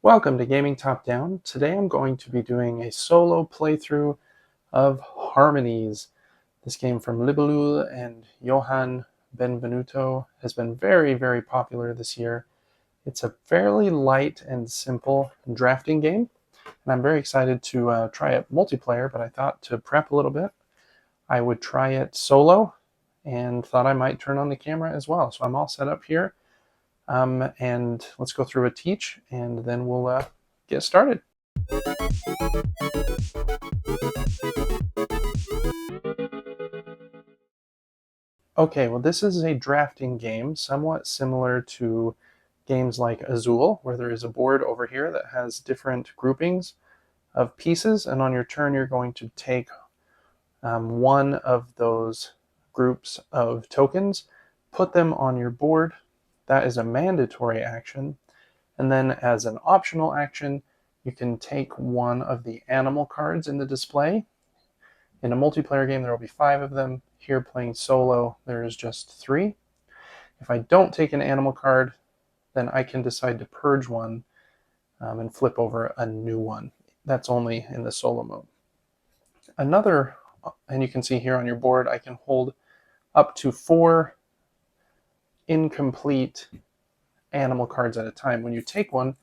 Welcome to Gaming Top Down. Today I'm going to be doing a solo playthrough of Harmonies. This game from Libellule and Johan Benvenuto has been very popular this year. It's a fairly light and simple drafting game, and I'm very excited to try it multiplayer, but I thought to prep a little bit, I would try it solo and thought I might turn on the camera as well. So I'm all set up here. And let's go through a teach, and then we'll get started. Okay, well, this is a drafting game, somewhat similar to games like Azul, where there is a board over here that has different groupings of pieces, and on your turn you're going to take one of those groups of tokens, put them on your board. That is a mandatory action. And then as an optional action, you can take one of the animal cards in the display. In a multiplayer game, there will be 5 of them. Here playing solo, there is just 3. If I don't take an animal card, then I can decide to purge one and flip over a new one. That's only in the solo mode. And you can see here on your board, I can hold up to 4 incomplete animal cards at a time. When you take one,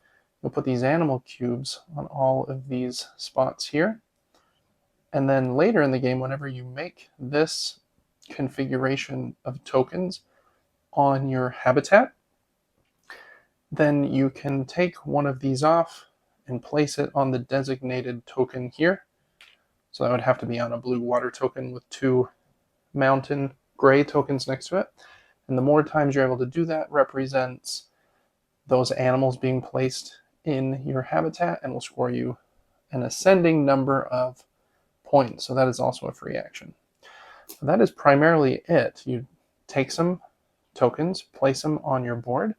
you'll put these animal cubes on all of these spots here. And then later in the game, whenever you make this configuration of tokens on your habitat, then you can take one of these off and place it on the designated token here. So that would have to be on a blue water token with 2 mountain gray tokens next to it. And the more times you're able to do that represents those animals being placed in your habitat and will score you an ascending number of points. So that is also a free action. So that is primarily it. You take some tokens, place them on your board,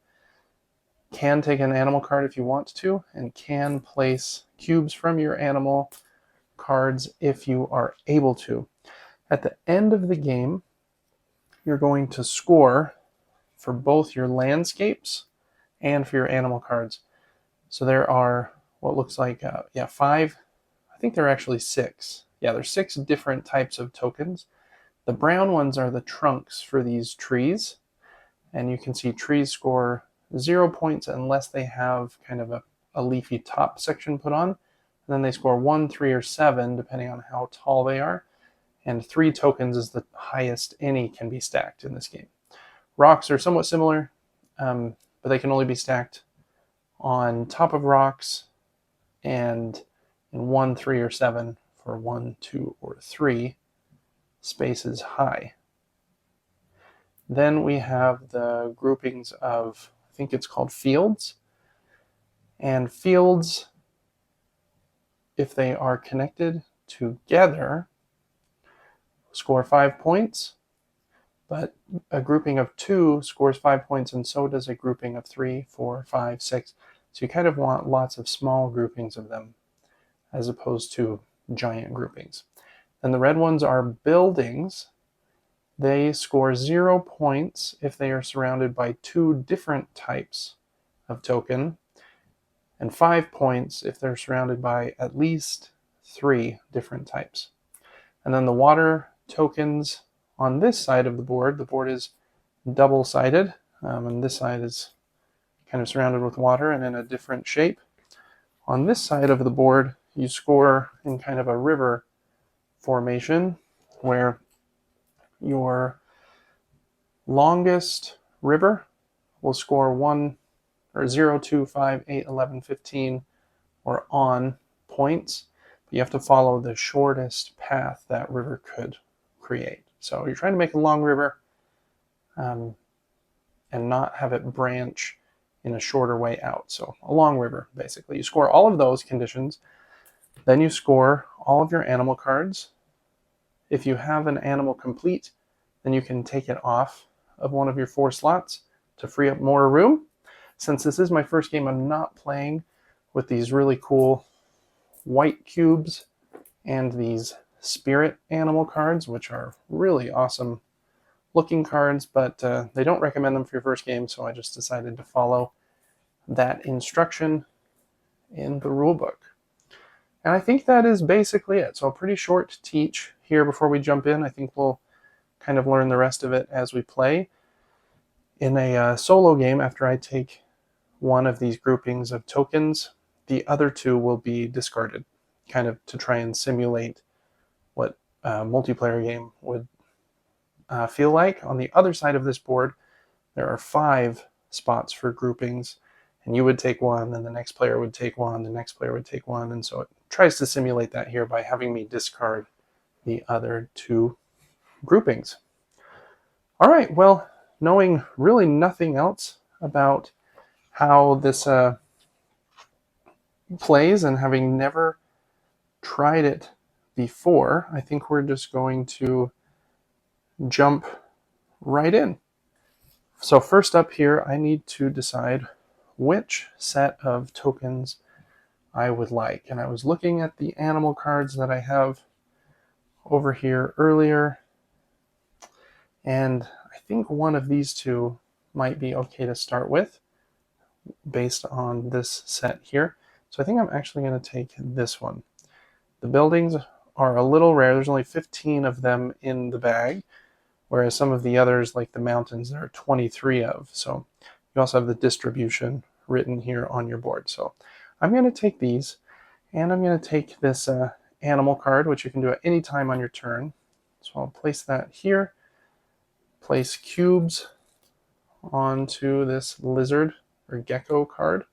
can take an animal card if you want to, and can place cubes from your animal cards if you are able to. At the end of the game, you're going to score for both your landscapes and for your animal cards. So there are what looks like 5, I think there are actually 6. Yeah, there's 6 different types of tokens. The brown ones are the trunks for these trees, and you can see trees score 0 points unless they have kind of a leafy top section put on, and then they score 1, 3, or 7 depending on how tall they are, and 3 tokens is the highest any can be stacked in this game. Rocks are somewhat similar, but they can only be stacked on top of rocks and in 1, 3, or 7 for 1, 2, or 3 spaces high. Then we have the groupings of, I think it's called fields. And fields, if they are connected together, score 5 points. But a grouping of 2 scores 5 points, and so does a grouping of 3, 4, 5, 6. So you kind of want lots of small groupings of them as opposed to giant groupings. And the red ones are buildings. They score 0 points if they are surrounded by 2 different types of token, and 5 points if they're surrounded by at least 3 different types. And then the water tokens on this side of the board is double-sided, and this side is kind of surrounded with water and in a different shape. On this side of the board, you score in kind of a river formation, where your longest river will score 1 or 0, 2, 5, 8, 11, 15, or on points. But you have to follow the shortest path that river could create. So you're trying to make a long river and not have it branch in a shorter way out. So a long river, basically. You score all of those conditions. Then you score all of your animal cards. If you have an animal complete, then you can take it off of one of your 4 slots to free up more room. Since this is my first game, I'm not playing with these really cool white cubes and these spirit animal cards, which are really awesome looking cards, but they don't recommend them for your first game, so I just decided to follow that instruction in the rulebook. And I think that is basically it. So a pretty short teach here before we jump in. I think we'll kind of learn the rest of it as we play. In a solo game, after I take one of these groupings of tokens, the other two will be discarded, kind of to try and simulate what a multiplayer game would feel like. On the other side of this board, there are 5 spots for groupings, and you would take one, and the next player would take one, the next player would take one, and so it tries to simulate that here by having me discard the other 2 groupings. All right, well, knowing really nothing else about how this plays and having never tried it before, I think we're just going to jump right in. So first up here, I need to decide which set of tokens I would like. And I was looking at the animal cards that I have over here earlier, and I think one of these 2 might be okay to start with based on this set here. So I think I'm actually going to take this one. The buildings are a little rare. There's only 15 of them in the bag, whereas some of the others, like the mountains, there are 23 of. So you also have the distribution written here on your board. So I'm going to take these, and I'm going to take this animal card, which you can do at any time on your turn. So I'll place that here, place cubes onto this lizard or gecko card.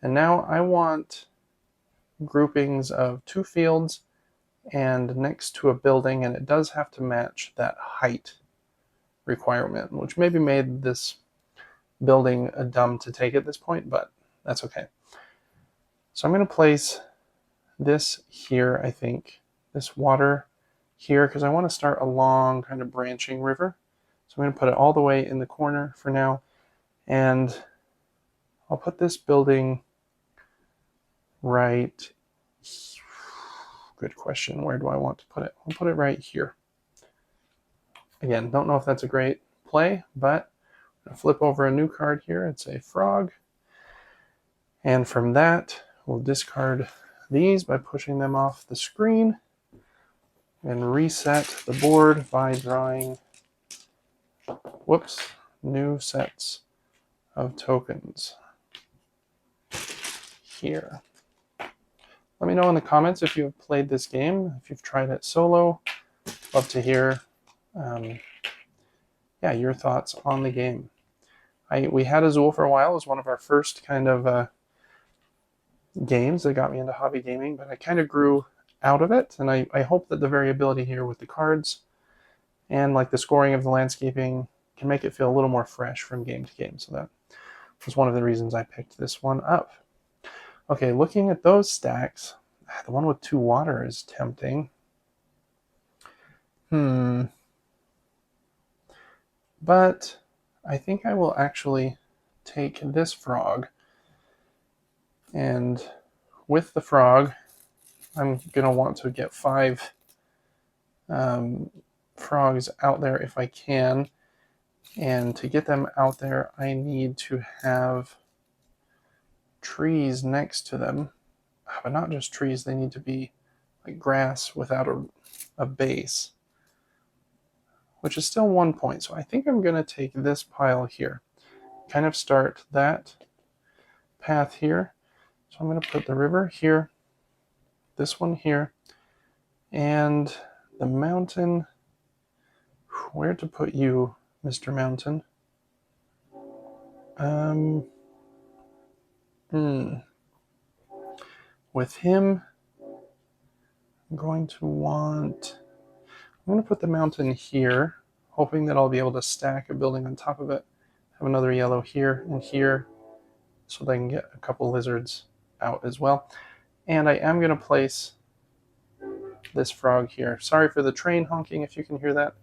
And now I want groupings of 2 fields and next to a building, and it does have to match that height requirement, which maybe made this building dumb to take at this point, but that's okay. So I'm going to place this here, I think, this water here, because I want to start a long kind of branching river. So I'm going to put it all the way in the corner for now, and I'll put this building right. Good question. Where do I want to put it? I'll put it right here. Again, don't know if that's a great play, but I'm going to flip over a new card here. It's a frog. And from that, we'll discard these by pushing them off the screen and reset the board by drawing, new sets of tokens here. Let me know in the comments if you've played this game, if you've tried it solo. Love to hear your thoughts on the game. We had Azul for a while. It was one of our first kind of games that got me into hobby gaming, but I kind of grew out of it, and I hope that the variability here with the cards and like the scoring of the landscaping can make it feel a little more fresh from game to game. So that was one of the reasons I picked this one up. Okay, looking at those stacks, the one with 2 water is tempting. But I think I will actually take this frog, and with the frog, I'm going to want to get 5 frogs out there if I can. And to get them out there, I need to have trees next to them. But not just trees, they need to be like grass without a base, which is still 1 point. So I think I'm going to take this pile here, kind of start that path here. So I'm going to put the river here, this one here, and the mountain. Where to put you, Mr. Mountain? With him, I'm going to put the mountain here, hoping that I'll be able to stack a building on top of it. Have another yellow here and here, so that I can get a couple lizards out as well. And I am going to place this frog here. Sorry for the train honking if you can hear that.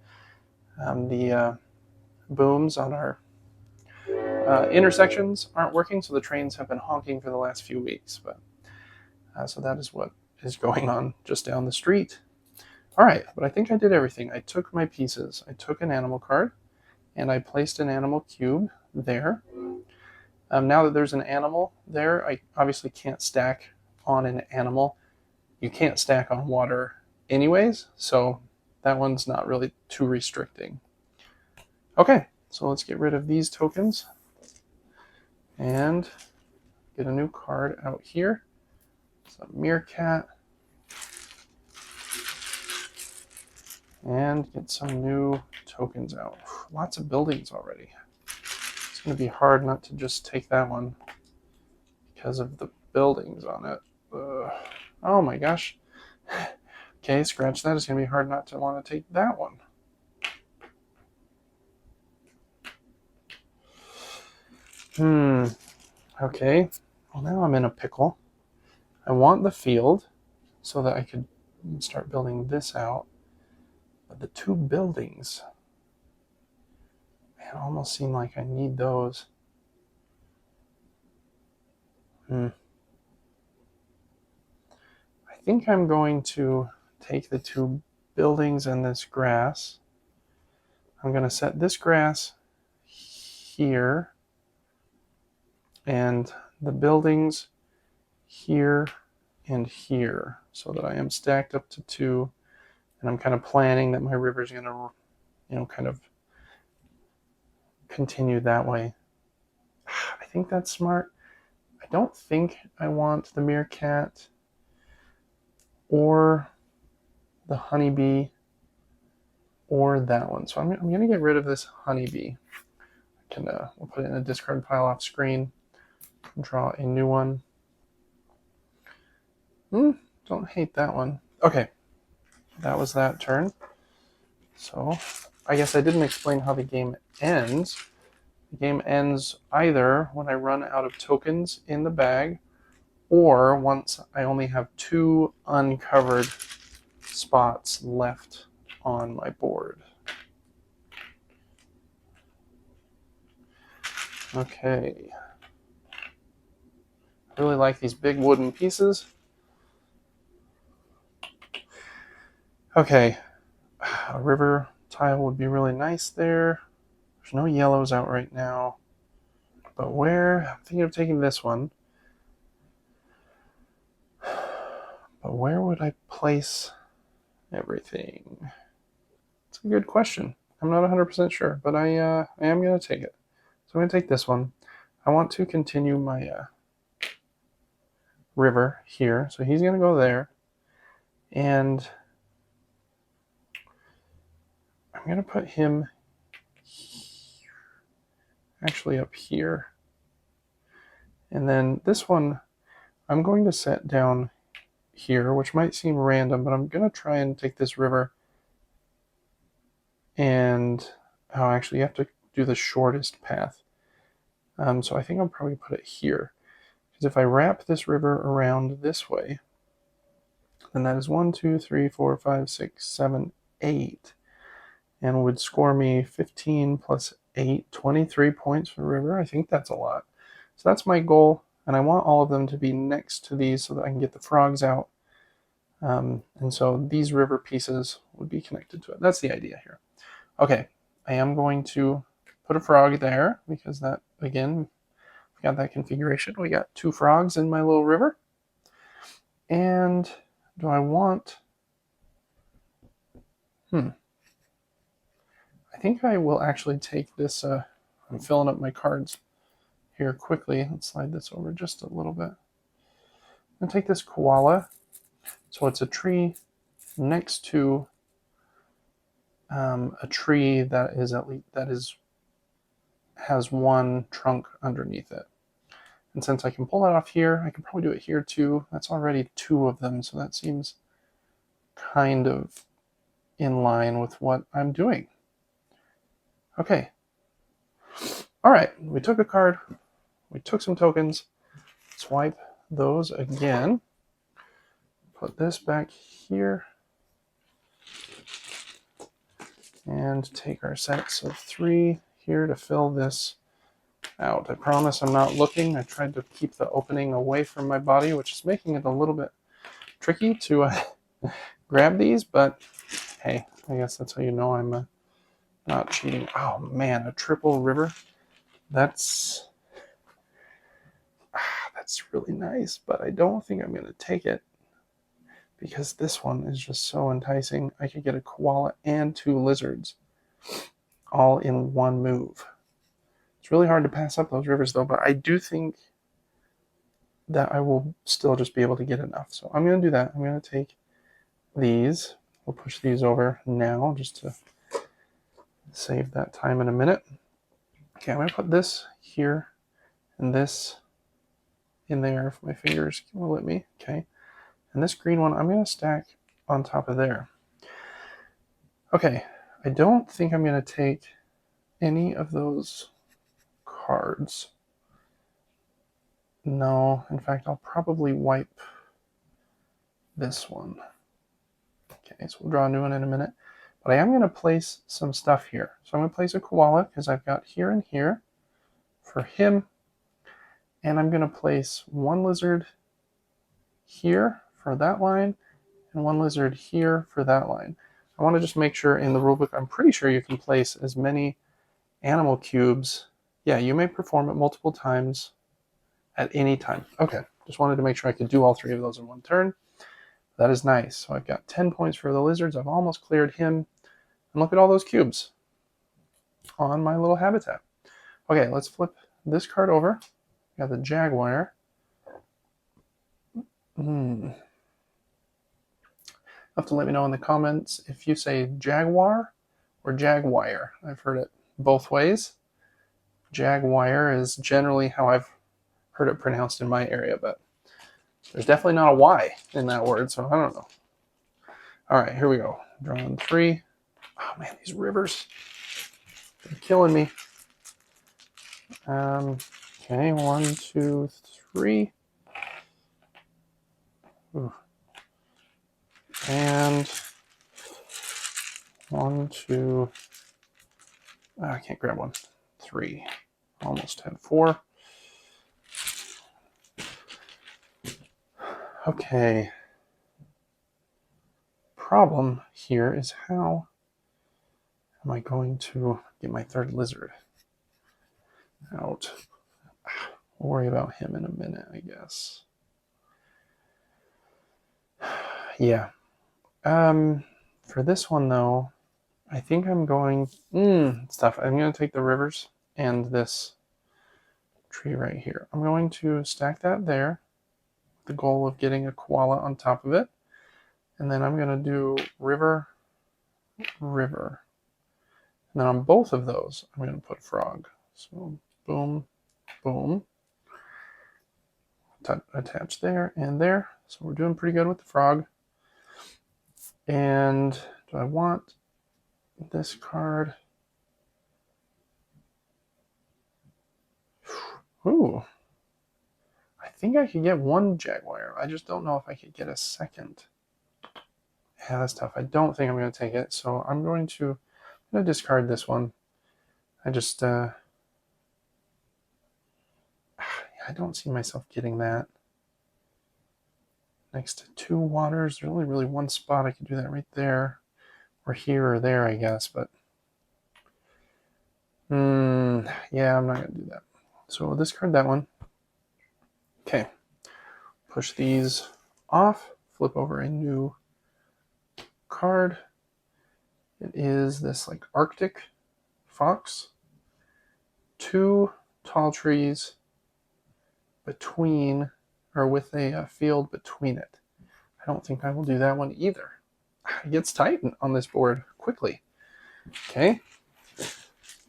The booms on our intersections aren't working, so the trains have been honking for the last few weeks. But so that is what is going on just down the street. All right, but I think I did everything. I took my pieces. I took an animal card, and I placed an animal cube there. Now that there's an animal there, I obviously can't stack on an animal. You can't stack on water anyways, so that one's not really too restricting. Okay, so let's get rid of these tokens and get a new card out here. It's a meerkat. And get some new tokens out. Lots of buildings already. It's going to be hard not to just take that one because of the buildings on it. Oh my gosh. Okay, scratch that. It's going to be hard not to want to take that one. Okay. Well, now I'm in a pickle. I want the field so that I could start building this out. But the two buildings, man, almost seem like I need those. I think I'm going to take the two buildings and this grass. I'm going to set this grass here and the buildings here and here so that I am stacked up to 2, and I'm kind of planning that my river is going to, kind of continue that way. I think that's smart. I don't think I want the meerkat or the honeybee or that one. So I'm going to get rid of this honeybee. We'll put it in a discard pile off screen. Draw a new one. Don't hate that one. Okay, that was that turn. So I guess I didn't explain how the game ends. The game ends either when I run out of tokens in the bag, or once I only have 2 uncovered spots left on my board. Okay. I really like these big wooden pieces. Okay, a river tile would be really nice there. There's no yellows out right now. But I'm thinking of taking this one. But where would I place everything? It's a good question. I'm not 100% sure, but I am going to take it. So I'm going to take this one. I want to continue my river here. So he's going to go there. And I'm going to put him actually up here. And then this one I'm going to set down here, which might seem random, but I'm going to try and take this river and actually you have to do the shortest path. So I think I'll probably put it here, because if I wrap this river around this way, then that is 1, 2, 3, 4, 5, 6, 7, 8, and would score me 15 plus 8, 23 points for the river. I think that's a lot. So that's my goal, and I want all of them to be next to these so that I can get the frogs out. And so these river pieces would be connected to it. That's the idea here. Okay, I am going to put a frog there because that, again, we got that configuration. We got 2 frogs in my little river. And do I want... I think I will actually take this... I'm filling up my cards here quickly. Let's slide this over just a little bit. I'm going to take this koala. So it's a tree next to a tree that has 1 trunk underneath it. And since I can pull that off here, I can probably do it here too. That's already 2 of them, so that seems kind of in line with what I'm doing. Okay. All right, we took a card. We took some tokens. Swipe those again. Put this back here. And take our sets of 3 here to fill this out. I promise I'm not looking. I tried to keep the opening away from my body, which is making it a little bit tricky to grab these, but hey, I guess that's how you know I'm not cheating. Oh man, a triple river. That's That's really nice, but I don't think I'm going to take it because this one is just so enticing. I could get a koala and 2 lizards all in one move. It's really hard to pass up those rivers though, but I do think that I will still just be able to get enough. So I'm going to do that. I'm going to take these. We'll push these over now just to save that time in a minute. Okay, I'm going to put this here and this in there if my fingers will let me. Okay, and this green one I'm going to stack on top of there. Okay, I don't think I'm going to take any of those cards. No, in fact, I'll probably wipe this one. Okay, so we'll draw a new one in a minute. But I am going to place some stuff here. So I'm going to place a koala because I've got here and here for him. And I'm going to place 1 lizard here for that line and 1 lizard here for that line. I want to just make sure in the rulebook, I'm pretty sure you can place as many animal cubes. Yeah, you may perform it multiple times at any time. Okay, just wanted to make sure I could do all 3 of those in one turn. That is nice. So I've got 10 points for the lizards. I've almost cleared him. And look at all those cubes on my little habitat. Okay, let's flip this card over. Got the jaguar. You'll have to let me know in the comments if you say jaguar or jaguar. I've heard it both ways. Jaguar is generally how I've heard it pronounced in my area, but there's definitely not a Y in that word, so I don't know. All right, here we go. Drawing 3. Oh man, these rivers are killing me. Okay, 1, 2, 3. Ooh. And 1, 2. Oh, I can't grab 1. 3. Almost had 4. Okay. Problem here is how am I going to get my 3rd lizard out? We'll worry about him in a minute, I guess. Yeah. For this one though, I think I'm going it's tough. I'm going to take the rivers and this tree right here. I'm going to stack that there with the goal of getting a koala on top of it. And then I'm going to do river, river. And then on both of those, I'm going to put frog. So boom, boom. Attach there and there. So we're doing pretty good with the frog. And do I want this card? Ooh. I think I could get 1 jaguar. I just don't know if I could get a 2nd. Yeah, that's tough. I don't think I'm going to take it. So I'm going to discard this one. I just, I don't see myself getting that. Next to 2 waters, there's only really 1 spot I could do that right there. Or here or there, I guess. But, yeah, I'm not going to do that. So we'll discard that one. Okay. Push these off. Flip over a new card. It is this like Arctic fox. 2 tall trees between, or with a field between it. I don't think I will do that one either. It gets tight on this board quickly. Okay.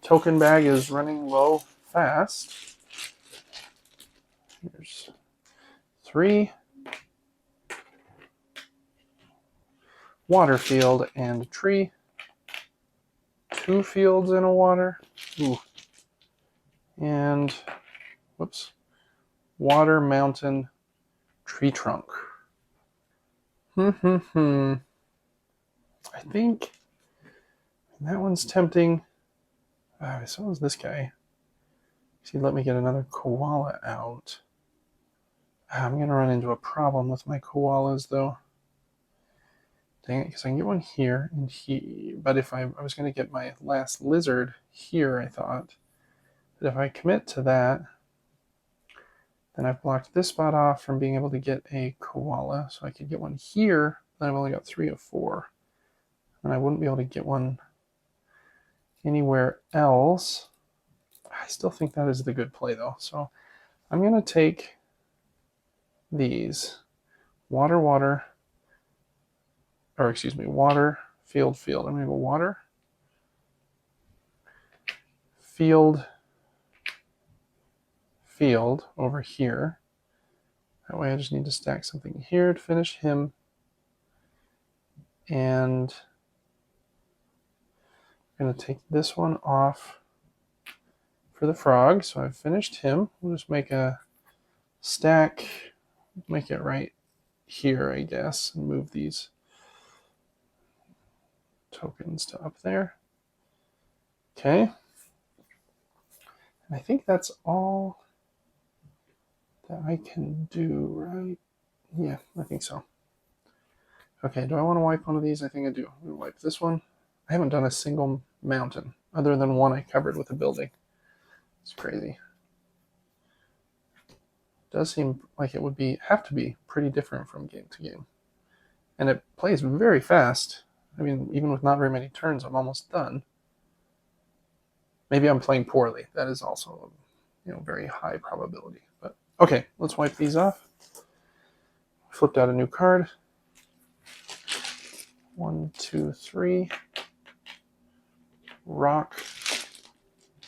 Token bag is running low fast. Here's 3. Water field and tree. 2 fields and a water. Ooh. And, whoops. Water, mountain, tree trunk. I think that one's tempting. So is this guy. See, let me get another koala out. I'm going to run into a problem with my koalas, though. Dang it, because I can get one here and here. But if I was going to get my last lizard here, I thought. But if I commit to that, Then I've blocked this spot off from being able to get a koala, so I could get one here. Then I've only got 3 of 4. And I wouldn't be able to get one anywhere else. I still think that is the good play, though. So I'm going to take these. Water, water. Or excuse me, water, field, field. I'm going to go water, field, field over here. That way I just need to stack something here to finish him. And I'm going to take this one off for the frog. So I've finished him. We'll just make a stack, make it right here, I guess, and move these tokens to up there. Okay. And I think that's all that I can do, right? Yeah, I think so. Okay, do I want to wipe one of these? I think I do. I'm going to wipe this one. I haven't done a single mountain other than one I covered with a building. It's crazy. It does seem like it would have to be pretty different from game to game. And it plays very fast. I mean, even with not very many turns, I'm almost done. Maybe I'm playing poorly. That is also, very high probability. But okay, let's wipe these off. Flipped out a new card. 1, 2, 3. Rock,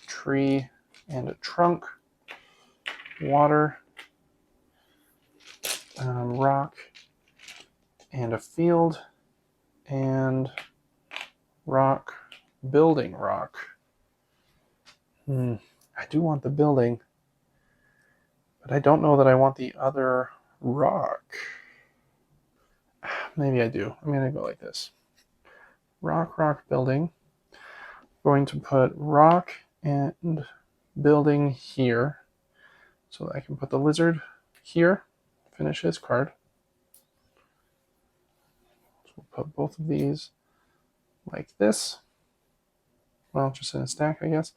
tree, and a trunk. Water, rock, and a field, and rock, building rock. I do want the building, but I don't know that I want the other rock. Maybe I do. I'm going to go like this. Rock, rock, building. Going to put rock and building here so that I can put the lizard here, finish his card. So we'll put both of these like this. Well, just in a stack, I guess.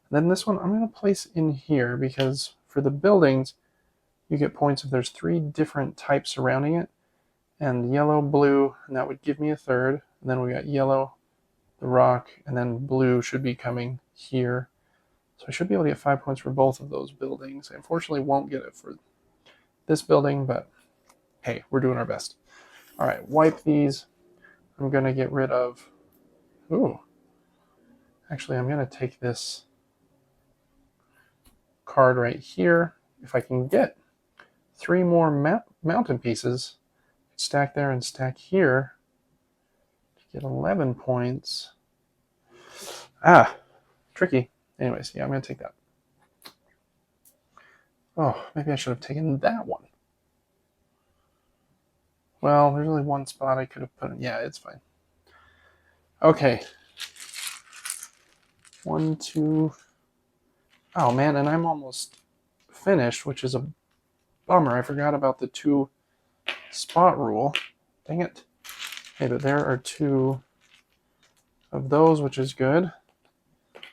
And then this one I'm going to place in here because for the buildings, you get points if there's 3 different types surrounding it. And yellow, blue, and that would give me a third. And then we got yellow, the rock, and then blue should be coming here. So I should be able to get 5 points for both of those buildings. I unfortunately won't get it for this building, but hey, we're doing our best. All right, wipe these. I'm going to get rid of... Ooh. Actually, I'm going to take this card right here. If I can get 3 more mountain pieces, stack there and stack here to get 11 points. Tricky. Anyways, yeah, I'm going to take that. Oh, maybe I should have taken that one. Well, there's only one spot I could have put in. Yeah, it's fine. Okay. 1, 2. Oh, man, and I'm almost finished, which is a bummer. I forgot about the 2 spot rule. Dang it. Okay, but there are 2 of those, which is good.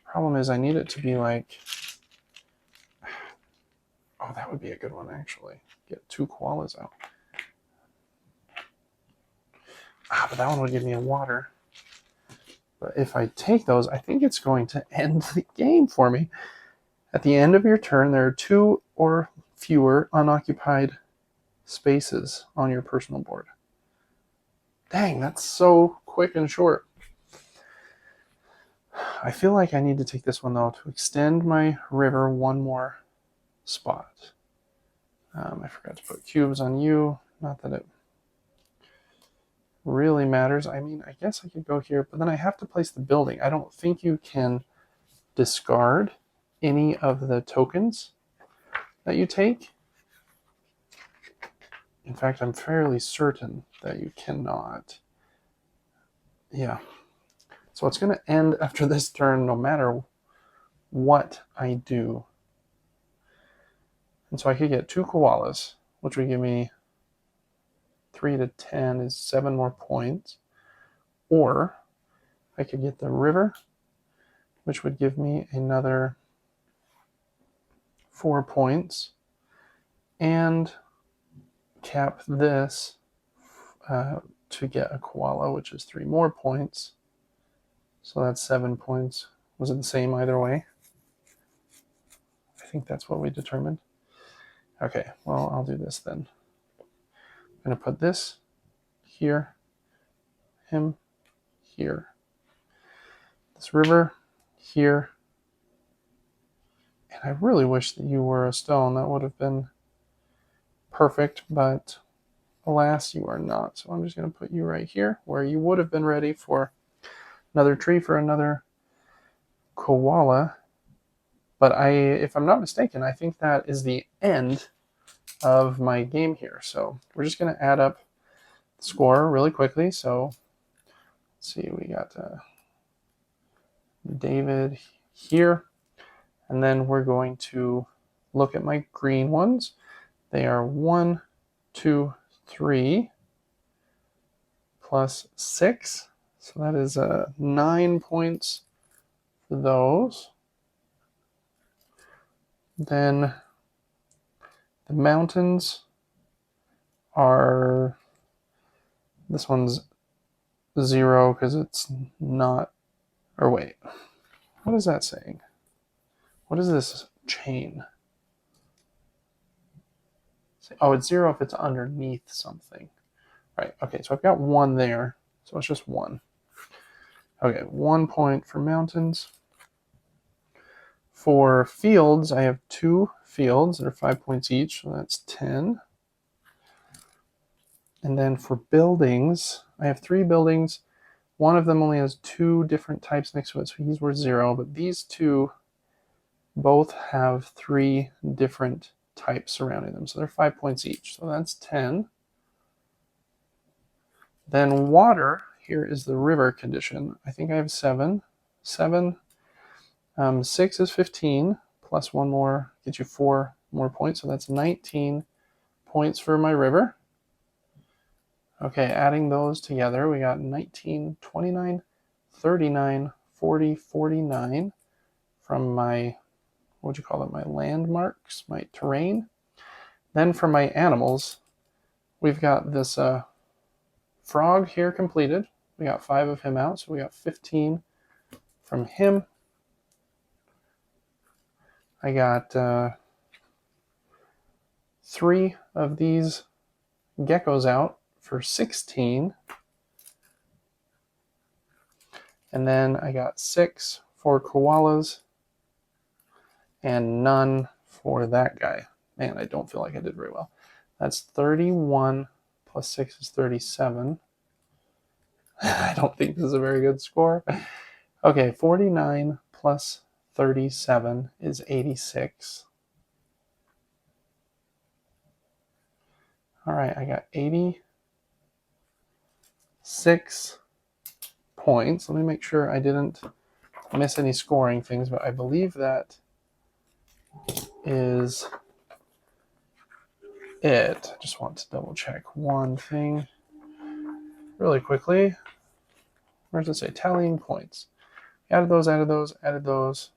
Problem is I need it to be like... Oh, that would be a good one, actually. Get 2 koalas out. But that one would give me a water. But if I take those, I think it's going to end the game for me. At the end of your turn, there are 2 or fewer unoccupied spaces on your personal board. Dang, that's so quick and short. I feel like I need to take this one, though, to extend my river 1 more spot. I forgot to put cubes on you. Not that it really matters. I mean, I guess I could go here, but then I have to place the building. I don't think you can discard any of the tokens that you take. In fact, I'm fairly certain that you cannot. Yeah. So it's going to end after this turn no matter what I do. And so I could get 2 koalas, which would give me 3 to 10 is 7 more points. Or I could get the river, which would give me another 4 points. and cap this to get a koala, which is 3 more points. So that's 7 points. Was it the same either way? I think that's what we determined. Okay, well, I'll do this then. I'm going to put this here, him here, this river here. And I really wish that you were a stone. That would have been perfect, but alas, you are not. So I'm just going to put you right here where you would have been ready for another tree for another koala. But if I'm not mistaken, I think that is the end of my game here. So we're just going to add up the score really quickly. So let's see, we got David here. And then we're going to look at my green ones. They are 1, 2, 3 plus 6. So that is 9 points for those. Then the mountains are, this one's 0 because it's not, or wait, what is that saying? What is this chain? Oh, it's 0 if it's underneath something. Right, okay, so I've got 1 there, so it's just 1. Okay, 1 point for mountains. For fields, I have 2 fields that are 5 points each, so that's 10. And then for buildings, I have 3 buildings. One of them only has 2 different types next to it, so he's worth 0, but these 2 both have 3 different types surrounding them, so they're 5 points each, so that's 10. Then water, here is the river condition. I think I have 7. 7. 6 is 15, plus 1 more gets you 4 more points, so that's 19 points for my river. Okay, adding those together, we got 19, 29, 39, 40, 49 from my, what would you call it, my landmarks, my terrain. Then for my animals, we've got this frog here completed. We got 5 of him out, so we got 15 from him. I got 3 of these geckos out for 16. And then I got 6 for koalas and none for that guy. Man, I don't feel like I did very well. That's 31 plus 6 is 37. I don't think this is a very good score. Okay, 49 plus 37 is 86. All right, I got 86 points. Let me make sure I didn't miss any scoring things, but I believe that is it. I just want to double check one thing really quickly. Where does it say? Tallying points. Added those, added those, added those.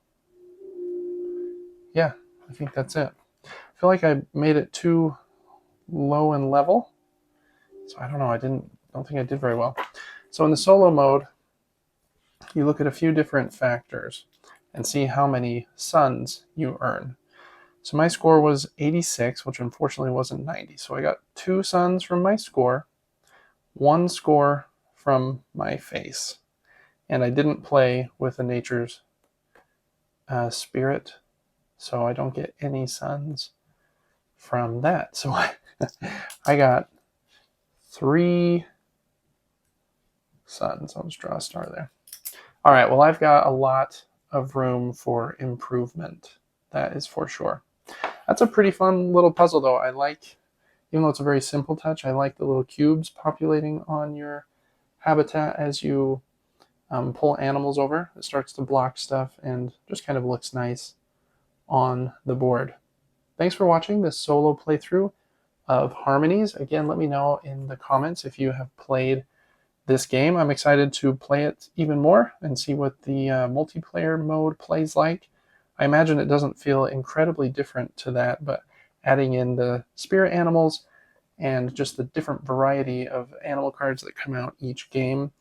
Yeah, I think that's it. I feel like I made it too low in level. So I don't know, I don't think I did very well. So in the solo mode, you look at a few different factors and see how many suns you earn. So my score was 86, which unfortunately wasn't 90. So I got 2 suns from my score, 1 score from my face. And I didn't play with the nature's spirit, so I don't get any suns from that. So I got 3 suns. I'll just draw a star there. All right, well, I've got a lot of room for improvement. That is for sure. That's a pretty fun little puzzle, though. I like, even though it's a very simple touch, I like the little cubes populating on your habitat as you pull animals over. It starts to block stuff and just kind of looks nice on the board. Thanks for watching this solo playthrough of Harmonies. Again, let me know in the comments if you have played this game. I'm excited to play it even more and see what the multiplayer mode plays like. I imagine it doesn't feel incredibly different to that, but adding in the spirit animals and just the different variety of animal cards that come out each game.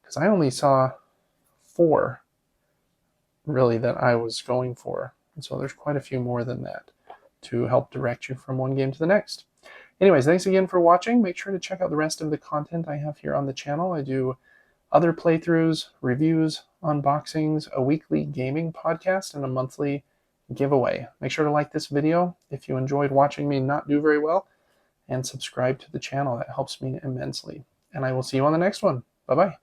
Because I only saw 4 really that I was going for. And so there's quite a few more than that to help direct you from one game to the next. Anyways, thanks again for watching. Make sure to check out the rest of the content I have here on the channel. I do other playthroughs, reviews, unboxings, a weekly gaming podcast, and a monthly giveaway. Make sure to like this video if you enjoyed watching me not do very well, and subscribe to the channel. That helps me immensely. And I will see you on the next one. Bye-bye.